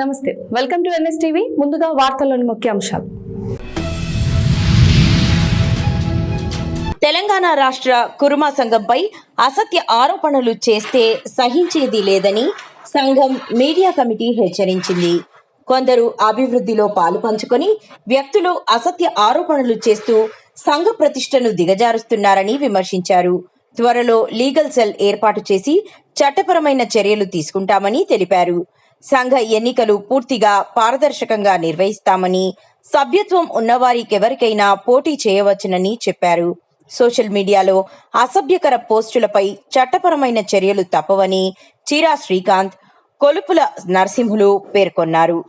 నమస్తే, welcome to NS TV. ముందుగా వార్తల్లోని ముఖ్యాంశాలు. తెలంగాణ రాష్ట్ర కుర్మా సంఘంపై అసత్య ఆరోపణలు చేస్తే సహించేది లేదని సంఘం మీడియా కమిటీ హెచ్చరించింది. కొందరు అభివృద్ధిలో పాలు పంచుకొని వ్యక్తులు అసత్య ఆరోపణలు చేస్తూ సంఘ ప్రతిష్టను దిగజారుస్తున్నారని విమర్శించారు. త్వరలో లీగల్ సెల్ ఏర్పాటు చేసి చట్టపరమైన చర్యలు తీసుకుంటామని తెలిపారు. సంఘ ఎన్నికలు పూర్తిగా పారదర్శకంగా నిర్వహిస్తామని, సభ్యత్వం ఉన్నవారికెవరికైనా పోటీ చేయవచ్చునని చెప్పారు. సోషల్ మీడియాలో అసభ్యకర పోస్టులపై చట్టపరమైన చర్యలు తప్పవని చీరా శ్రీకాంత్, కొలుపుల నరసింహులు పేర్కొన్నారు.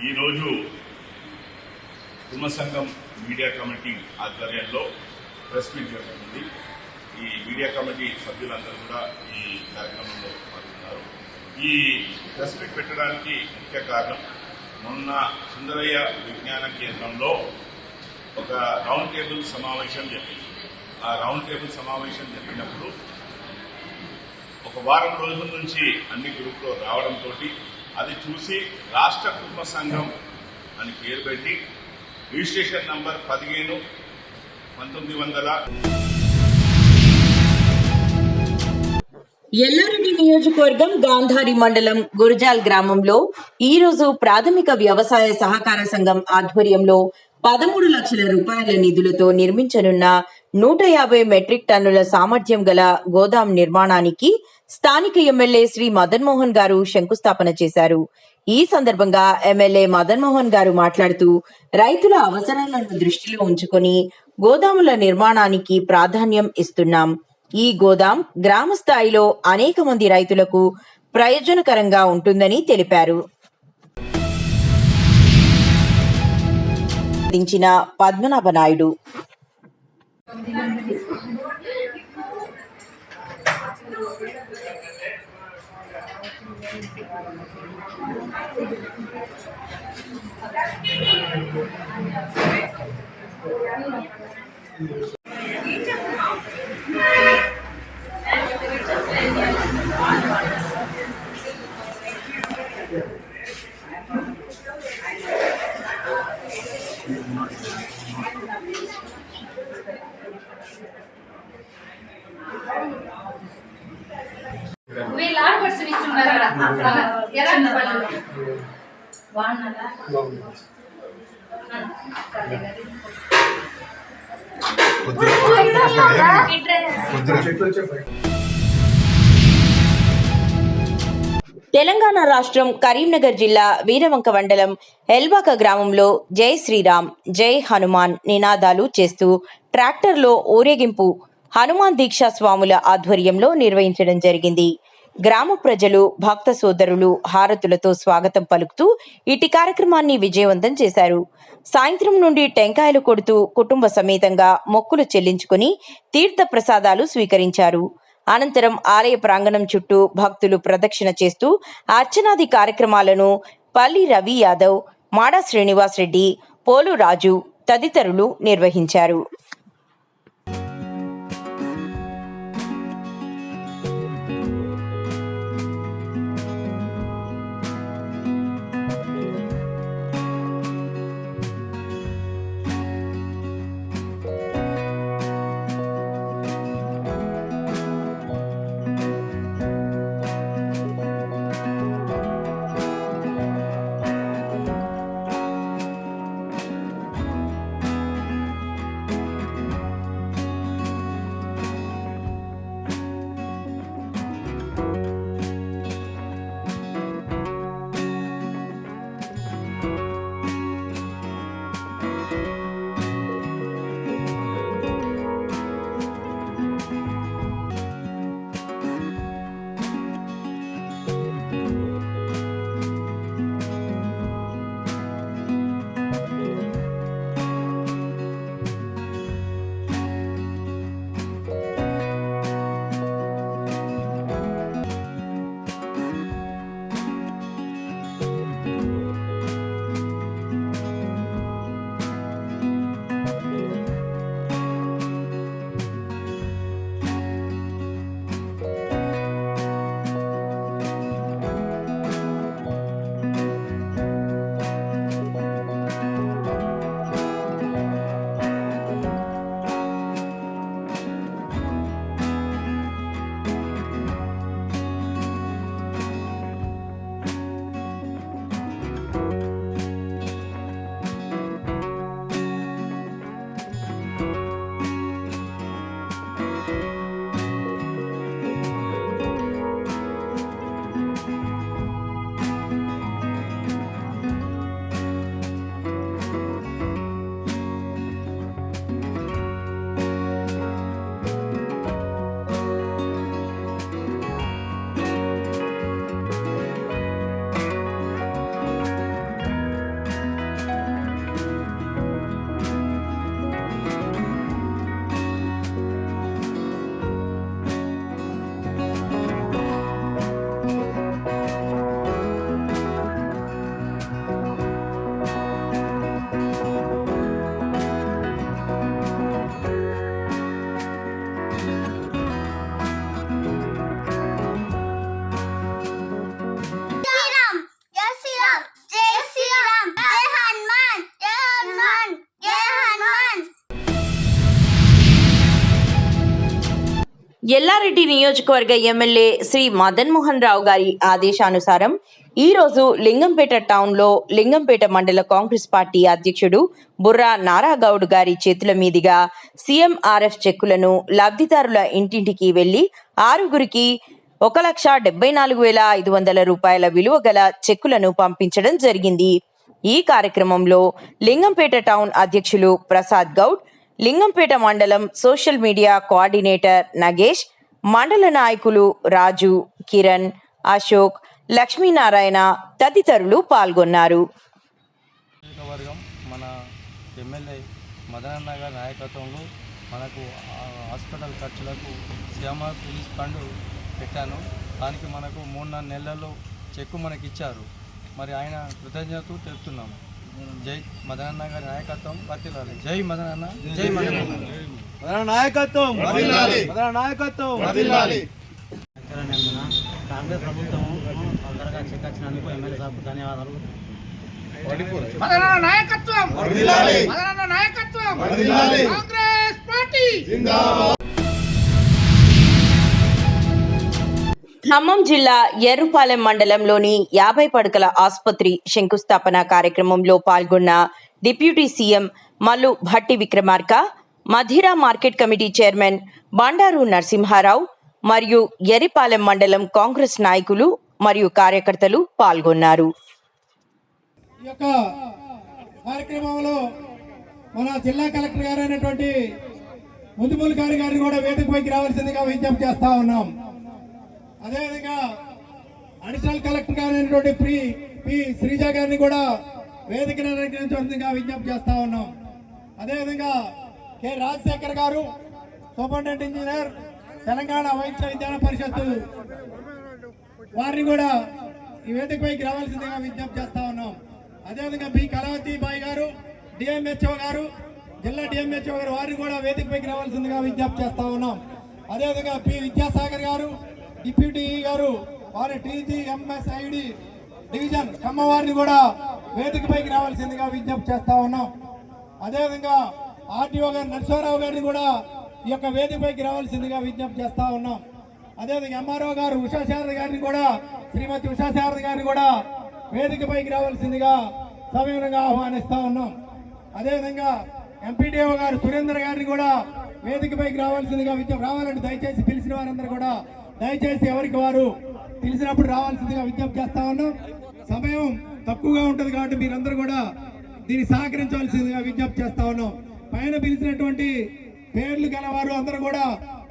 ఈరోజు కుర్మ సంఘం మీడియా కమిటీ ఆధ్వర్యంలో ప్రెస్ మీట్ జరుగుతుంది. ఈ మీడియా కమిటీ సభ్యులందరూ కూడా ఈ కార్యక్రమంలో పాల్గొన్నారు. ఈ ప్రెస్ మీట్ పెట్టడానికి ముఖ్య కారణం, మొన్న సుందరయ్య విజ్ఞాన కేంద్రంలో ఒక రౌండ్ టేబుల్ సమావేశం జరిగింది. ఆ రౌండ్ టేబుల్ సమావేశం జరిగినప్పుడు ఒక వారం రోజుల నుంచి అన్ని గ్రూపులో రావడంతో అది చూసి రాష్ట్ర కుర్మ సంఘం అని పేరు పెట్టి రిజిస్ట్రేషన్ నంబర్ 15/1900 ఎల్లారెడ్డి నియోజకవర్గం గాంధారి మండలం గురజాల్ గ్రామంలో ఈ రోజు ప్రాథమిక వ్యవసాయ సహకార సంఘం ఆధ్వర్యంలో 13 లక్షల రూపాయల నిధులతో నిర్మించనున్న 150 మెట్రిక్ టన్నుల సామర్థ్యం గల గోదాం నిర్మాణానికి స్థానిక ఎమ్మెల్యే శ్రీ మదన్ మోహన్ గారు శంకుస్థాపన చేశారు. ఈ సందర్భంగా ఎమ్మెల్యే మదన్ మోహన్ గారు మాట్లాడుతూ, రైతుల అవసరాలను దృష్టిలో ఉంచుకొని గోదాముల నిర్మాణానికి ప్రాధాన్యం ఇస్తున్నాం. ఈ గోదాం గ్రామ స్థాయిలో అనేక మంది రైతులకు ప్రయోజనకరంగా ఉంటుందని తెలిపారు. పద్మనాభ నాయుడు తెలంగాణ రాష్ట్రం కరీంనగర్ జిల్లా వీరవంక మండలం ఎల్బాక గ్రామంలో జై శ్రీరామ్, జై హనుమాన్ నినాదాలు చేస్తూ ట్రాక్టర్లో ఊరేగింపు హనుమాన్ దీక్షా స్వాముల ఆధ్వర్యంలో నిర్వహించడం జరిగింది. గ్రామ ప్రజలు, భక్త సోదరులు హారతులతో స్వాగతం పలుకుతూ ఇటు కార్యక్రమాన్ని విజయవంతం చేశారు. సాయంత్రం నుండి టెంకాయలు కొడుతూ కుటుంబ సమేతంగా మొక్కులు చెల్లించుకుని తీర్థ ప్రసాదాలు స్వీకరించారు. అనంతరం ఆలయ ప్రాంగణం చుట్టూ భక్తులు ప్రదక్షిణ చేస్తూ అర్చనాది కార్యక్రమాలను పల్లి రవి యాదవ్, మాడా శ్రీనివాస్ రెడ్డి, పోలు రాజు తదితరులు నిర్వహించారు. ఎల్లారెడ్డి నియోజకవర్గ ఎమ్మెల్యే శ్రీ మదన్ మోహన్ రావు గారి ఆదేశానుసారం ఈ రోజు లింగంపేట టౌన్లో లింగంపేట మండల కాంగ్రెస్ పార్టీ అధ్యక్షుడు బుర్రా నారాగౌడ్ గారి చేతుల మీదుగా సీఎంఆర్ఎఫ్ చెక్కులను లబ్ధిదారుల ఇంటింటికి వెళ్లి 6గురికి 1,74,500 రూపాయల విలువ గల చెక్కులను పంపించడం జరిగింది. ఈ కార్యక్రమంలో లింగంపేట టౌన్ అధ్యక్షులు ప్రసాద్ గౌడ్, లింగంపేట మండలం సోషల్ మీడియా కోఆర్డినేటర్ నగేష్, మండల నాయకులు రాజు, కిరణ్, అశోక్, లక్ష్మీనారాయణ తదితరులు పాల్గొన్నారు. వర్గం మన ఎమ్మెల్యే మదనన్న గారి నాయకత్వంలో మనకు హాస్పిటల్ ఖర్చులకు సీఎంఆర్ రిలీఫ్ ఫండ్ పెట్టాను. దానికి మనకు 3-4 నెలల్లో చెక్కు మనకి ఇచ్చారు. మరి ఆయన కృతజ్ఞతలు తెలుపుతున్నాము. జై మదనన్న గారి నాయకత్వం వర్తిల్లాలి. జై మదనన్న, జై మదనన్న. మదన నాయకత్వం వర్ధిల్లాలి. మదన నాయకత్వం వర్ధిల్లాలి. కాంగ్రెస్ ప్రభుత్వం తొందరగా చెక్ వచ్చినందుకు ఎమ్మెల్యే సార్కు ధన్యవాదాలు. మదనన్న నాయకత్వం వర్ధిల్లాలి. మదనన్న నాయకత్వం వర్ధిల్లాలి. కాంగ్రెస్ పార్టీ జిందాబాద్. ఖమ్మం జిల్లా ఎర్రుపాలెం మండలంలోని 50 పడకల ఆసుపత్రి శంకుస్థాపన కార్యక్రమంలో పాల్గొన్న deputy CM Mallu Bhatti Vikramarka, Madhira market committee chairman Bandaru Narasimharao మరియు ఎర్రిపాలెం మండలం కాంగ్రెస్ నాయకులు మరియు కార్యకర్తలు పాల్గొన్నారు. ఈ యొక్క కార్యక్రమంలో మన జిల్లా కలెక్టర్ గారు అయినటువంటి ముదుముల్ గారిని కూడా వేదికపైకి రావాల్సిందిగా విజ్ఞప్తి చేస్తా ఉన్నాం. అదేవిధంగా అడిషనల్ కలెక్టర్ గారు అయినటువంటి పి శ్రీజ గారిని కూడా వేదికను అలంకరించవలసిందిగా విజ్ఞప్తి చేస్తా ఉన్నాం. అదేవిధంగా కె రాజశేఖర్ గారు, సూపరింటెండెంట్ ఇంజనీర్, తెలంగాణ వైద్య విజ్ఞాన పరిషత్తు వారిని కూడా ఈ వేదికపైకి రావాల్సిందిగా విజ్ఞప్తి చేస్తా ఉన్నాం. అదేవిధంగా బి కళావతి బాయ్ గారు, డిఎంహెచ్ఓ గారు, జిల్లా డిఎంహెచ్ఓ గారు వారిని కూడా వేదికపైకి రావాల్సిందిగా విజ్ఞప్తి చేస్తా ఉన్నాం. అదేవిధంగా పి విద్యాసాగర్ గారు, డిప్యూటీ గారు, వారి టీజీఎంఎస్ఐడి డివిజన్ ఖమ్మం వారిని కూడా వేదికపైకి రావాల్సిందిగా విజ్ఞప్తి చేస్తా ఉన్నాం. అదేవిధంగా ఆర్టీఓ గారు నరసింహారావు గారిని కూడా ఈ యొక్క వేదికపైకి రావాల్సిందిగా విజ్ఞప్తి చేస్తా ఉన్నాం. అదేవిధంగా ఎంఆర్ఓ గారు ఉషాశారద గారిని కూడా, శ్రీమతి ఉషాశారద గారిని కూడా వేదికపైకి రావాల్సిందిగా సవివరంగా ఆహ్వానిస్తా ఉన్నాం. అదేవిధంగా ఎంపీడీఓ గారు సురేందర్ గారిని కూడా వేదికపైకి రావాల్సిందిగా రావాలంటే దయచేసి పిలిచిన వారందరూ కూడా దయచేసి ఎవరికి వారు పిలిచినప్పుడు రావాల్సిందిగా విజ్ఞప్తి చేస్తా ఉన్నాం. సమయం తక్కువగా ఉంటుంది కాబట్టి మీరందరూ కూడా దీన్ని సహకరించవలసిందిగా విజ్ఞప్తి చేస్తా ఉన్నాం. పైన పిలిచినటువంటి పేర్లు గలవారు అందరూ కూడా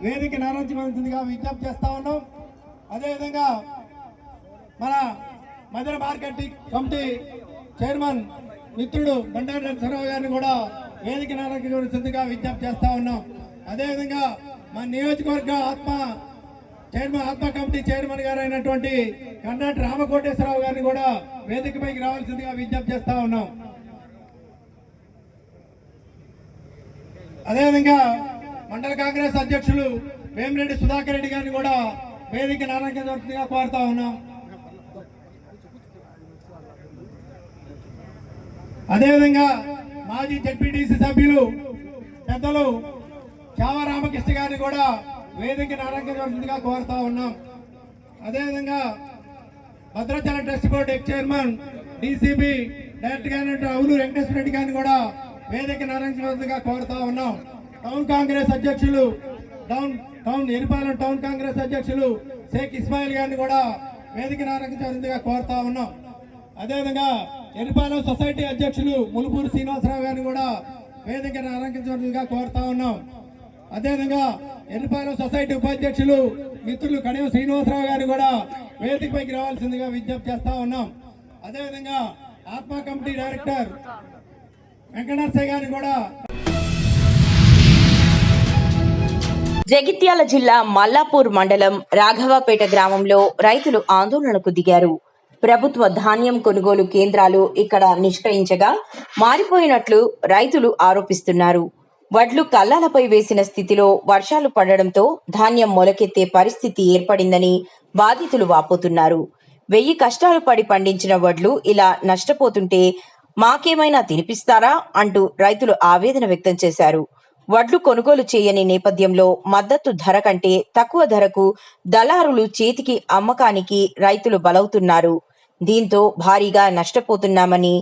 వేదిక నారించవలసిందిగా విజ్ఞప్తి చేస్తా ఉన్నాం. అదేవిధంగా మన మదన మార్కెట్ కమిటీ చైర్మన్ మిత్రుడు బండారు నరసింహారావు గారిని కూడా వేదిక నారించవలసిందిగా విజ్ఞప్తి చేస్తా ఉన్నాం. అదేవిధంగా మన నియోజకవర్గ ఆత్మ కమిటీ చైర్మన్ గారు అయినటువంటి కర్ణాటి రామకోటేశ్వరరావు గారిని కూడా వేదికపైకి రావాల్సిందిగా విజ్ఞప్తి చేస్తా ఉన్నాం. అదేవిధంగా మండల కాంగ్రెస్ అధ్యక్షులు వేమిరెడ్డి సుధాకర్ రెడ్డి గారిని కూడా వేదిక నారాయణగా కోరుతా ఉన్నాం. అదేవిధంగా మాజీ జెడ్పీటీసీ సభ్యులు పెద్దలు చావా రామకృష్ణ గారిని కూడా వేదిక నారాయణగా కోరుతా ఉన్నాం. అదేవిధంగా Bhadrachalam trust board X chairman DCB director గారు అవులు వెంకటేశ్వర రెడ్డి గారిని కూడా వేదిక నారాయణగా కోరుతా ఉన్నాం. టౌన్ కాంగ్రెస్ అధ్యక్షులు ఎరిపాలెం టౌన్ కాంగ్రెస్ అధ్యక్షులు షేక్ ఇస్మాయిల్ గారిని కూడా వేదిక నారాయణగా కోరుతా ఉన్నాం. అదేవిధంగా ఎరిపాలెం సొసైటీ అధ్యక్షులు ములుపూరు శ్రీనివాసరావు గారిని కూడా వేదిక నారాయణగా కోరుతా ఉన్నాం. అదేవిధంగా ఎర్రపాలెం సొసైటీ ఉపాధ్యక్షులు మిత్రులు కడియం శ్రీనివాసరావు గారిని కూడా వేదికపైకి రావాల్సిందిగా విజ్ఞప్తి చేస్తా ఉన్నాం. అదేవిధంగా ఆత్మ కమిటీ డైరెక్టర్ వెంకటనరసయ్య గారిని కూడా. జగిత్యాల జిల్లా మల్లాపూర్ మండలం రాఘవపేట గ్రామంలో రైతులు ఆందోళనకు దిగారు. ప్రభుత్వ ధాన్యం కొనుగోలు కేంద్రాలు ఇక్కడ నిష్క్రయించగా మారిపోయినట్లు రైతులు ఆరోపిస్తున్నారు. వడ్లు కల్లాలపై వేసిన స్థితిలో వర్షాలు పడడంతో ధాన్యం మొలకెత్తే పరిస్థితి ఏర్పడిందని బాధితులు వాపోతున్నారు. 1000 కష్టాలు పడి పండించిన వడ్లు ఇలా నష్టపోతుంటే మాకేమైనా తినిపిస్తారా అంటూ రైతులు ఆవేదన వ్యక్తం చేశారు. వడ్లు కొనుగోలు చేయని నేపథ్యంలో మద్దతు ధర కంటే తక్కువ ధరకు దళారులు చేతికి అమ్మకానికి రైతులు బలవుతున్నారు. దీంతో భారీగా నష్టపోతున్నామని,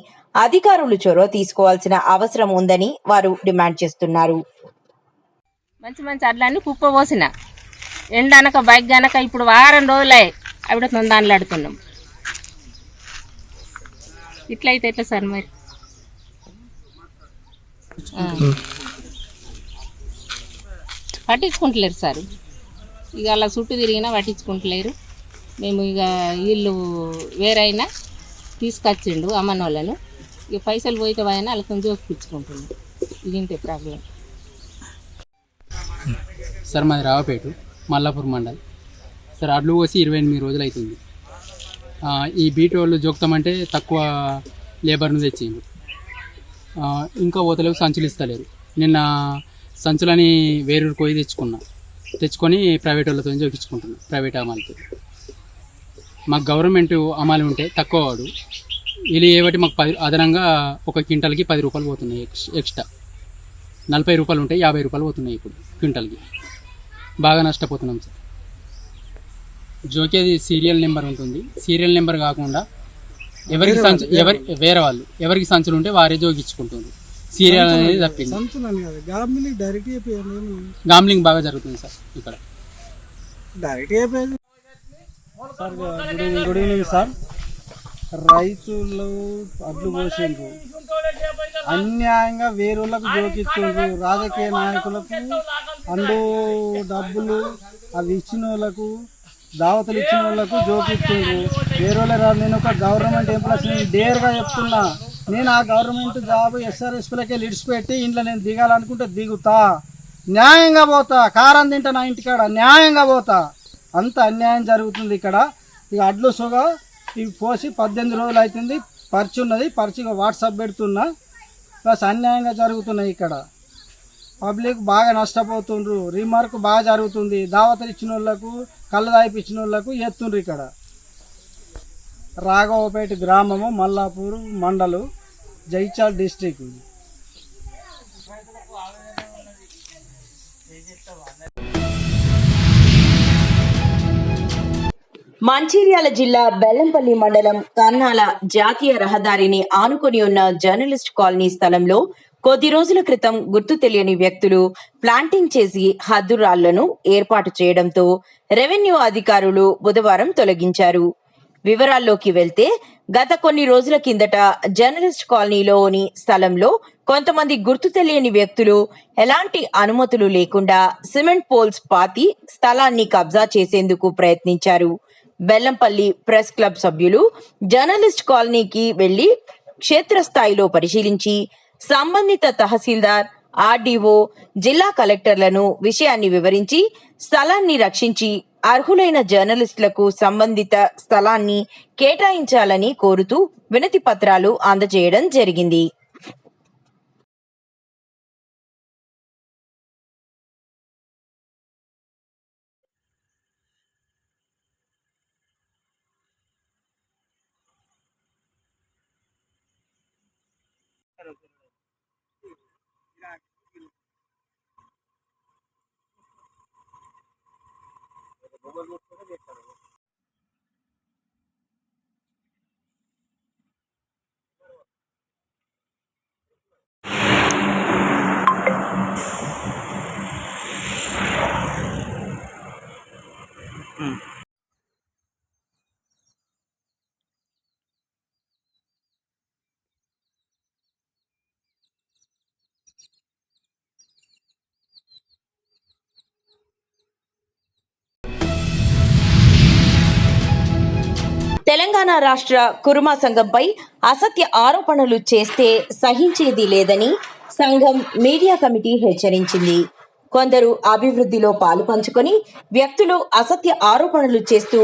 అధికారులు చొరవ తీసుకోవాల్సిన అవసరం ఉందని వారు డిమాండ్ చేస్తున్నారు. మంచి అడ్లన్నీ కుప్ప పోసిన ఎండనక బైక్ గనక ఇప్పుడు వారం రోజులే అవిడ దానిలో ఆడుతున్నాం. ఇట్లయితే ఎట్లా సార్ మరి? పట్టించుకుంటలేరు సార్. ఇక అలా చుట్టూ తిరిగినా పట్టించుకుంటలేరు. మేము ఇక వీళ్ళు వేరైనా తీసుకొచ్చిండు అమ్మని వాళ్ళను, ఇక పైసలు పోయితే పోయినా వాళ్ళతో జోకిపించుకుంటున్నాం. ఇదింటే ప్రాబ్లం. సార్ మాది రావపేట మల్లాపూర్ మండల్. సార్ అడ్లు పోసి 28 రోజులు అవుతుంది. ఈ బీటీ వాళ్ళు జోక్తామంటే తక్కువ లేబర్ను తెచ్చిండు, ఇంకా పోతలేవు, సంచులు ఇస్తలేరు. నిన్న సంచులని వేరూరు పోయి తెచ్చుకొని ప్రైవేట్ వాళ్ళతో జోకించుకుంటున్నాం. ప్రైవేట్ అమ్మాలితో మాకు గవర్నమెంట్ అమ్మాలి ఉంటే తక్కువ వాడు, వీళ్ళు ఏబట్టి మాకు అదనంగా ఒక క్వింటల్కి 10 రూపాయలు పోతున్నాయి. ఎక్స్ట్రా 40 రూపాయలు ఉంటాయి, 50 రూపాయలు పోతున్నాయి ఇప్పుడు క్వింటల్కి. బాగా నష్టపోతున్నాం సార్. జోకేది సీరియల్ నెంబర్ ఉంటుంది. సీరియల్ నెంబర్ కాకుండా వేరే వాళ్ళు ఎవరికి సంచులు ఉంటే వారే జోకించుకుంటుంది. సీరియల్ అనేది తప్పింది. గామ్లింగ్ బాగా జరుగుతుంది సార్ ఇక్కడ. Sir good evening sir. రైతులు అడ్లు పోసిండ్రు, అన్యాయంగా వేరులకు జోకిస్తుండ్రు. రాజకీయ నాయకులకు అండు డబ్బులు అవి ఇచ్చిన వాళ్ళకు, దావతలు ఇచ్చిన వాళ్ళకు జోకిస్తుండ్రు. వేరే రాదు. నేను ఒక గవర్నమెంట్ ఎంప్లాయీస్, నేను డేర్గా చెప్తున్నా. నేను ఆ గవర్నమెంట్ జాబ్ SRSPలకే లిడ్స్ పెట్టి ఇంట్లో నేను దిగాలనుకుంటే దిగుతా, న్యాయంగా పోతా. కారం తింటా నా ఇంటికాడ, న్యాయంగా పోతా. అంత అన్యాయం జరుగుతుంది ఇక్కడ. ఇక అడ్లు సుగా ఇవి పోసి 18 రోజులు అవుతుంది. పరిచి ఉన్నది, పరిచిగా వాట్సాప్ పెడుతున్నా. ప్లస్ అన్యాయంగా జరుగుతున్నాయి ఇక్కడ. పబ్లిక్ బాగా నష్టపోతుండ్రు. రిమార్క్ బాగా జరుగుతుంది. దావతలు ఇచ్చిన వాళ్ళకు, కళ్ళ దాయిపించిన వాళ్ళకు ఎత్తుండ్రు ఇక్కడ. రాఘవపేట గ్రామము, మల్లాపూర్ మండలు, జైచాల్ డిస్టిక్. మంచిర్యాల జిల్లా బెల్లంపల్లి మండలం కన్నాల జాతీయ రహదారిని ఆనుకొని ఉన్న జర్నలిస్ట్ కాలనీ స్థలంలో కొద్ది రోజుల క్రితం గుర్తు తెలియని వ్యక్తులు ప్లాంటింగ్ చేసి హద్దురాళ్లను ఏర్పాటు చేయడంతో రెవెన్యూ అధికారులు బుధవారం తొలగించారు. వివరాల్లోకి వెళ్తే గత కొన్ని రోజుల కిందట జర్నలిస్ట్ కాలనీలోని స్థలంలో కొంతమంది గుర్తు తెలియని వ్యక్తులు ఎలాంటి అనుమతులు లేకుండా సిమెంట్ పోల్స్ పాతి స్థలాన్ని కబ్జా చేసేందుకు ప్రయత్నించారు. బెల్లంపల్లి ప్రెస్ క్లబ్ సభ్యులు జర్నలిస్ట్ కాలనీకి వెళ్లి క్షేత్రస్థాయిలో పరిశీలించి సంబంధిత తహసీల్దార్, ఆర్డీఓ, జిల్లా కలెక్టర్లను విషయాన్ని వివరించి స్థలాన్ని రక్షించి అర్హులైన జర్నలిస్టులకు సంబంధిత స్థలాన్ని కేటాయించాలని కోరుతూ వినతి పత్రాలు అందజేయడం జరిగింది. తెలంగాణ రాష్ట్ర కురుమ సంఘంపై అసత్య ఆరోపణలు చేస్తే సహించేది లేదని సంఘం మీడియా కమిటీ హెచ్చరించింది. కొందరు అభివృద్ధిలో పాలు పంచుకొని వ్యక్తులు అసత్య ఆరోపణలు చేస్తూ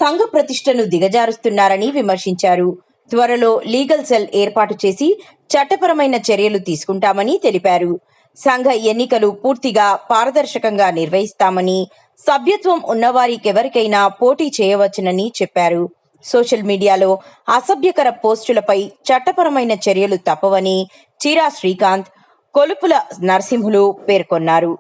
సంఘ ప్రతిష్టను దిగజారుస్తున్నారని విమర్శించారు. త్వరలో లీగల్ సెల్ ఏర్పాటు చేసి చట్టపరమైన చర్యలు తీసుకుంటామని తెలిపారు. సంఘ ఎన్నికలు పూర్తిగా పారదర్శకంగా నిర్వహిస్తామని, సభ్యత్వం ఉన్నవారికెవరికైనా పోటీ చేయవచ్చునని చెప్పారు. సోషల్ మీడియాలో అసభ్యకర పోస్టులపై చట్టపరమైన చర్యలు తప్పవని చీరా శ్రీకాంత్, కొలుపుల నరసింహులు పేర్కొన్నారు.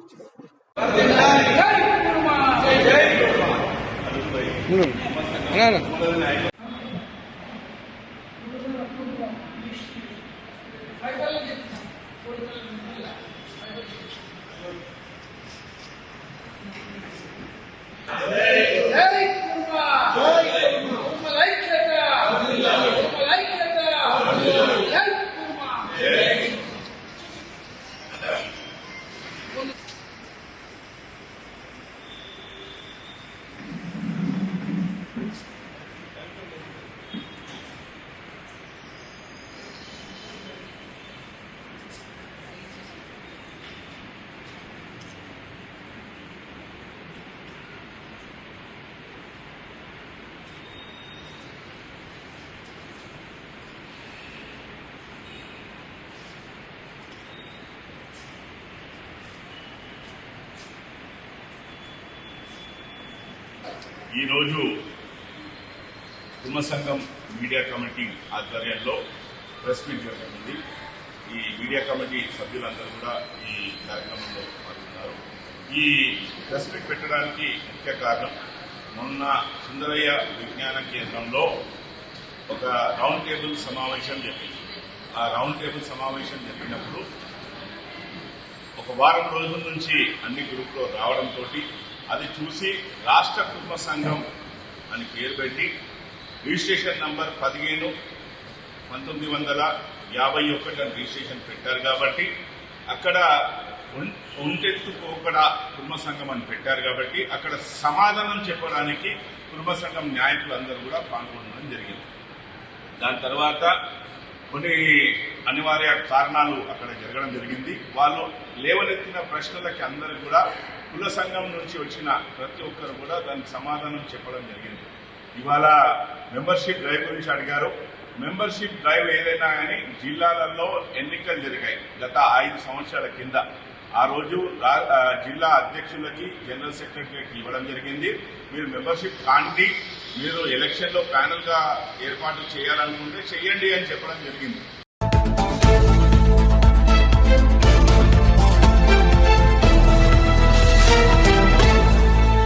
ఈరోజు కుటుంబ సంఘం మీడియా కమిటీ ఆధ్వర్యంలో ప్రెస్ మీట్ జరుగుతుంది. ఈ మీడియా కమిటీ సభ్యులందరూ కూడా ఈ కార్యక్రమంలో పాల్గొన్నారు. ఈ ప్రెస్ మీట్ పెట్టడానికి ముఖ్య కారణం, మొన్న సుందరయ్య విజ్ఞాన కేంద్రంలో ఒక రౌండ్ టేబుల్ సమావేశం జరిగింది. ఆ రౌండ్ టేబుల్ సమావేశం జరిగినప్పుడు ఒక వారం రోజుల నుంచి అన్ని గ్రూపులో రావడంతో అది చూసి రాష్ట్ర కుటుంబ సంఘం అని పేరు పెట్టి రిజిస్ట్రేషన్ నంబర్ 15/1951 అని రిజిస్ట్రేషన్ పెట్టారు. కాబట్టి అక్కడ ఒంటెత్తుకోకడ కుటుంబ సంఘం అని పెట్టారు. కాబట్టి అక్కడ సమాధానం చెప్పడానికి కుటుంబ సంఘం నాయకులందరూ కూడా పాల్గొనడం జరిగింది. దాని తర్వాత కొన్ని అనివార్య కారణాలు అక్కడ జరగడం జరిగింది. వాళ్ళు లేవనెత్తిన ప్రశ్నలకి అందరూ కూడా కుల సంఘం నుంచి వచ్చిన ప్రతి ఒక్కరు కూడా దానికి సమాధానం చెప్పడం జరిగింది. ఇవాళ మెంబర్షిప్ డ్రైవ్ గురించి అడిగారు. మెంబర్షిప్ డ్రైవ్ ఏదైనా కానీ జిల్లాలలో ఎన్నికలు జరిగాయి గత 5 సంవత్సరాల కింద. ఆ రోజు జిల్లా అధ్యక్షులకి, జనరల్ సెక్రటరీకి ఇవ్వడం జరిగింది. మీరు మెంబర్షిప్ కాండి, మీరు ఎలక్షన్లో ప్యానెల్ గా ఏర్పాటు చేయాలనుకుంటే చెయ్యండి అని చెప్పడం జరిగింది.